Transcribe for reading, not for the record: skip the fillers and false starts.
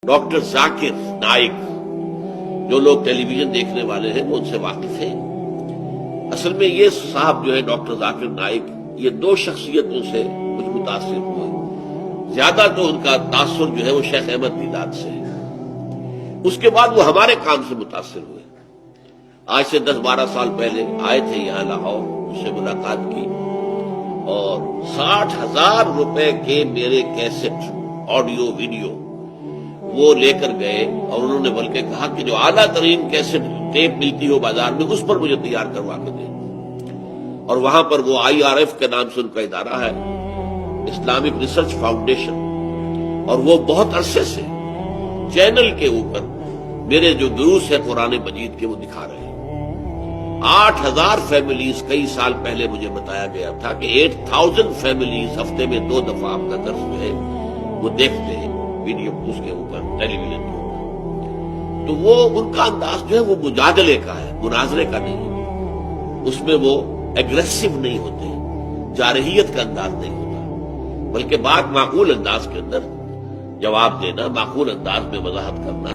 Doctor Zakir Naik, جو لوگ ٹیلی vision دیکھنے والے ہیں وہ ان سے واقف ہیں۔ اصل میں یہ صاحب جو ہے ڈاکٹر ذاکر نائک، یہ دو شخصیتوں سے کچھ متاثر ہوئے۔ زیادہ تو ان کا تاثر جو ہے وہ شیخ احمد دیدات سے ہے، اس کے بعد وہ ہمارے کام سے متاثر ہوئے۔ آج سے 10-12 سال پہلے آئے تھے یہاں لاہور، اس سے ملاقات کی اور 60,000 روپے کے میرے کیسٹ آڈیو ویڈیو وہ لے کر گئے، اور انہوں نے بلکہ کہا کہ جو اعلیٰ ترین کیسٹ ٹیپ ملتی ہو بازار میں اس پر مجھے تیار کروا کے دیں۔ اور وہاں پر وہ IRF کے نام سے ان کا ادارہ ہے، اسلامک ریسرچ فاؤنڈیشن، اور وہ بہت عرصے سے چینل کے اوپر میرے جو دروس ہے قرآن مجید کے وہ دکھا رہے ہیں۔ 8,000 فیملیز، کئی سال پہلے مجھے بتایا گیا تھا کہ 8,000 فیملیز ہفتے میں 2 دفعہ آپ کا درس جو ہے وہ دیکھتے ہیں ویڈیو اس کے اوپر، ٹیلی ویژن کے اوپر۔ تو وہ ان کا انداز جو ہے وہ مجادلے کا ہے، مناظرے کا نہیں، اس میں وہ ایگریسو نہیں ہوتے، جارحیت کا انداز نہیں ہوتا، بلکہ بات معقول انداز کے اندر جواب دینا، معقول انداز میں وضاحت کرنا۔